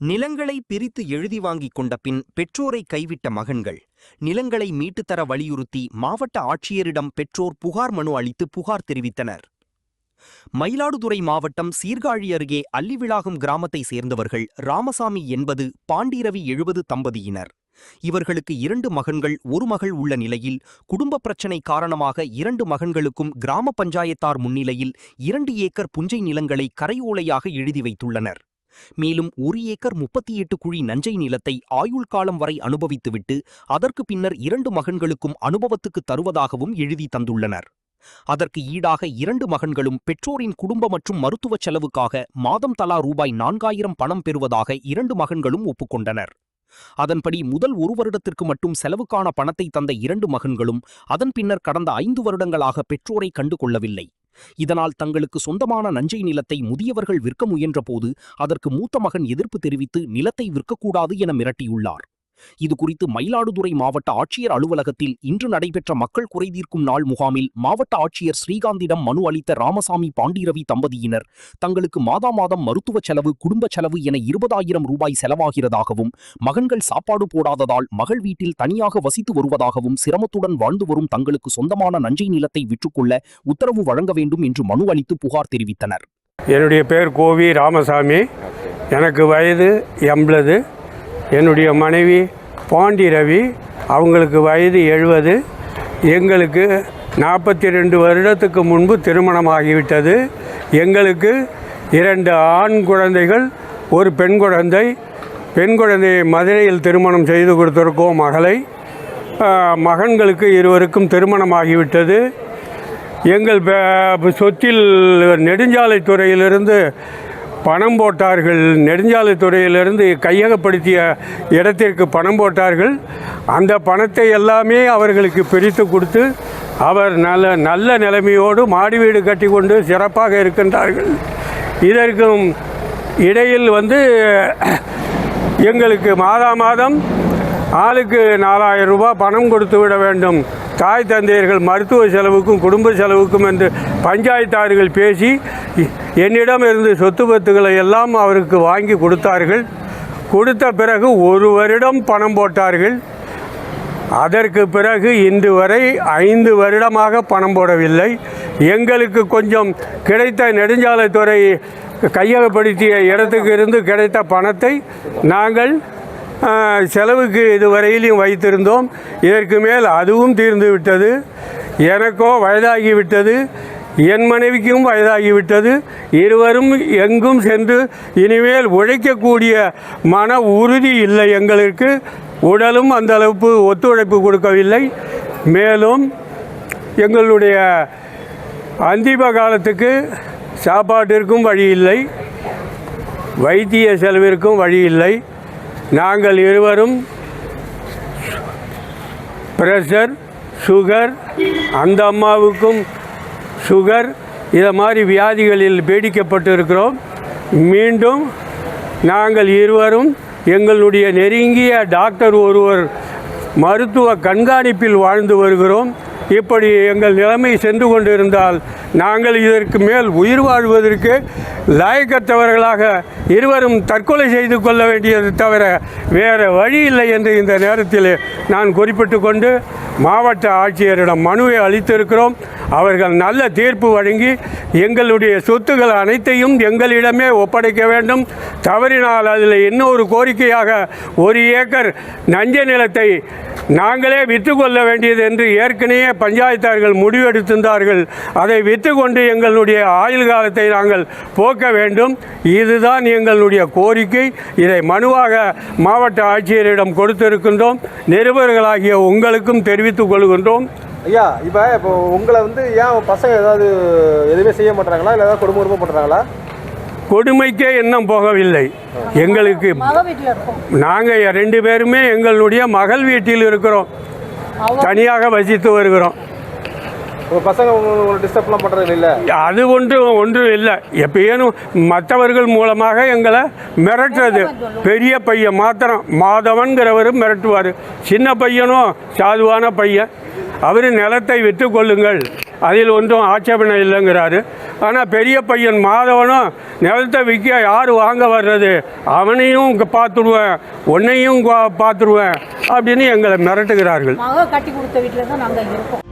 நிலங்களை பிரித்து எழுதி வாங்கிக் கொண்ட பின் பெற்றோரை கைவிட்ட மகன்கள் நிலங்களை மீட்டுத்தர வலியுறுத்தி மாவட்ட ஆட்சியரிடம் பெற்றோர் புகார் மனு அளித்து புகார் தெரிவித்தனர். மயிலாடுதுறை மாவட்டம் சீர்காழி அருகே அல்லிவிளாகம் கிராமத்தை சேர்ந்தவர்கள் ராமசாமி என்பது பாண்டிரவி 70 தம்பதியினர். இவர்களுக்கு 2 மகன்கள் 1 மகள் உள்ள நிலையில் குடும்ப பிரச்சினை காரணமாக 2 மகன்களுக்கும் கிராம பஞ்சாயத்தார் முன்னிலையில் 2 ஏக்கர் புஞ்சை நிலங்களை கரையோலையாக எழுதி வைத்துள்ளனர். மேலும் 1 ஏக்கர் 38 குழி நஞ்சை நிலத்தை ஆயுள் காலம் வரை அனுபவித்துவிட்டு அதற்கு பின்னர் 2 மகன்களுக்கும் அனுபவத்துக்கு தருவதாகவும் எழுதி தந்துள்ளனர். அதற்கு ஈடாக 2 மகன்களும் பெற்றோரின் குடும்ப மற்றும் மருத்துவ செலவுக்காக மாதம் தலா ரூபாய் 4000 பணம் பெறுவதாக 2 மகன்களும் ஒப்புக்கொண்டனர். அதன்படி முதல் 1 வருடத்திற்கு மட்டும் செலவுக்கான பணத்தை தந்த 2 மகன்களும் அதன் பின்னர் கடந்த 5 வருடங்களாக பெற்றோரை கண்டு கொள்ளவில்லை. இதனால் தங்களுக்கு சொந்தமான நஞ்சை நிலத்தை முதியவர்கள் விற்க முயன்றபோது அதற்கு மூத்த மகன் எதிர்ப்பு தெரிவித்து நிலத்தை விற்கக்கூடாது என மிரட்டியுள்ளார். இதுகுறித்து மயிலாடுதுறை மாவட்ட ஆட்சியர் அலுவலகத்தில் இன்று நடைபெற்ற மக்கள் குறைதீர்க்கும் நாள் முகாமில் மாவட்ட ஆட்சியர் ஸ்ரீகாந்திடம் மனு அளித்த ராமசாமி பாண்டிரவி தம்பதியினர் தங்களுக்கு மாதம் மருத்துவ செலவு குடும்ப செலவு என 20,000 ரூபாய் செலவாகிறதாகவும் மகன்கள் சாப்பாடு போடாததால் மகள் வீட்டில் தனியாக வசித்து வருவதாகவும் சிரமத்துடன் வாழ்ந்து வரும் தங்களுக்கு சொந்தமான நஞ்சை நிலத்தை விற்றுக்கொள்ள உத்தரவு வழங்க வேண்டும் என்று மனு அளித்து புகார் தெரிவித்தனர். என்னுடைய பேர் கோவி ராமசாமி. எனக்கு வயது 80. என்னுடைய மனைவி பாண்டிரவி, அவங்களுக்கு வயது 70. எங்களுக்கு 42 வருடத்துக்கு முன்பு திருமணமாகிவிட்டது. எங்களுக்கு 2 ஆண் குழந்தைகள், 1 பெண் குழந்தை. பெண் குழந்தையை மதுரையில் திருமணம் செய்து கொடுத்திருக்கோம் மகளை. மகன்களுக்கு 2 திருமணமாகிவிட்டது. எங்கள் சொத்தில் நெடுஞ்சாலைத்துறையிலிருந்து பணம் போட்டார்கள். நெடுஞ்சாலைத்துறையிலிருந்து கையகப்படுத்திய இடத்திற்கு பணம் போட்டார்கள். அந்த பணத்தை எல்லாமே அவர்களுக்கு பிரித்து கொடுத்து அவர் நல்ல நிலைமையோடு மாடி வீடு கட்டி கொண்டு சிறப்பாக இருக்கின்றார்கள். இதற்கும் இடையில் எங்களுக்கு மாதம் ஆளுக்கு 4000 ரூபாய் பணம் கொடுத்து விட வேண்டும், தாய் தந்தையர்கள் மருத்துவ செலவுக்கும் குடும்ப செலவுக்கும் என்று பஞ்சாயத்தார்கள் பேசி என்னிடம் இருந்து சொத்து பத்துக்களை எல்லாம் அவருக்கு வாங்கி கொடுத்தார்கள். கொடுத்த பிறகு 1 வருடம் பணம் போட்டார்கள். அதற்கு பிறகு இன்று வரை 5 வருடமாக பணம் போடவில்லை. எங்களுக்கு கொஞ்சம் கிடைத்த நெடுஞ்சாலைத்துறை கையகப்படுத்திய இடத்துக்கு இருந்து கிடைத்த பணத்தை நாங்கள் செலவுக்கு இதுவரையிலும் வைத்திருந்தோம். இதற்கு மேல் அதுவும் தீர்ந்து விட்டது. எனக்கோ வயதாகிவிட்டது, என் மனைவிக்கும் வயதாகிவிட்டது. இருவரும் எங்கும் சென்று இனிமேல் உழைக்கக்கூடிய மன உறுதி இல்லை எங்களுக்கு. உடலும் அந்த அளவுக்கு ஒத்துழைப்பு கொடுக்கவில்லை. மேலும் எங்களுடைய அந்திம காலத்துக்கு சாப்பாட்டிற்கும் வழி இல்லை, வைத்திய செலவிற்கும் வழி இல்லை. நாங்கள் இருவரும் பிரஷர், சுகர், அந்த அம்மாவுக்கும் சுகர், இதை மாதிரி வியாதிகளில் பீடிக்கப்பட்டு இருக்கிறோம். மீண்டும் நாங்கள் இருவரும் எங்களுடைய நெருங்கிய டாக்டர் ஒருவர் மருத்துவ கண்காணிப்பில் வாழ்ந்து வருகிறோம். இப்படி எங்கள் நிலைமை சென்று கொண்டிருந்தால் நாங்கள் இதற்கு மேல் உயிர் வாழ்வதற்கு லாயக்கற்றவர்களாக இருவரும் தற்கொலை செய்து கொள்ள வேண்டியது தவிர வேறு வழி இல்லை என்று இந்த நேரத்தில் நான் குறிப்பிட்டு கொண்டு மாவட்ட ஆட்சியரிடம் மனுவை அளித்திருக்கிறோம். அவர்கள் நல்ல தீர்ப்பு வழங்கி எங்களுடைய சொத்துக்கள் அனைத்தையும் எங்களிடமே ஒப்படைக்க வேண்டும். தவறினால் அதில் இன்னொரு கோரிக்கையாக 1 ஏக்கர் நஞ்சை நிலத்தை நாங்களே விற்றுக்கொள்ள வேண்டியது என்று ஏற்கனவே பஞ்சாயத்தார்கள் முடிவெடுத்திருந்தார்கள். அதை விற்றுக்கொண்டு எங்களுடைய ஆயுள் காலத்தை நாங்கள் போக்க வேண்டும். இதுதான் எங்களுடைய கோரிக்கை. இதை மனுவாக மாவட்ட ஆட்சியரிடம் கொடுத்திருக்கின்றோம். நிருபர்களாகிய உங்களுக்கும் தெரிவித்துக் கொள்கின்றோம். ஐயா, இப்போ உங்களை ஏன் பசங்க ஏதாவது எதுவுமே செய்ய மாட்டாங்களா, இல்லை ஏதாவது கொடுமை பண்ணுறாங்களா? கொடுமைக்கே இன்னும் போகவில்லை. எங்களுக்கு நாங்கள் 2 பேருமே எங்களுடைய மகள் வீட்டில் இருக்கிறோம், தனியாக வசித்து வருகிறோம். பசங்க உங்களை டிஸ்டர்ப்லாம் பண்ணுறது இல்லை? அது ஒன்றும் இல்லை. எப்பயேனும் மற்றவர்கள் மூலமாக எங்களை மிரட்டுறது. பெரிய பையன் மாத்திரம் மாதவன்கிறவரும் மிரட்டுவார். சின்ன பையனும் சாதுவான பையன். அவர் நிலத்தை விற்று கொள்ளுங்கள், அதில் ஒன்றும் ஆட்சேபனை இல்லைங்கிறாரு. ஆனால் பெரிய பையன் மாதவனும் நிலத்தை விற்க யார் வாங்க வர்றது, அவனையும் பார்த்துடுவேன், உன்னையும் பார்த்துடுவேன் அப்படின்னு எங்களை மிரட்டுகிறார்கள். மக கட்டி கொடுத்த வீட்டில் தான் நாங்கள் இருக்கோம்.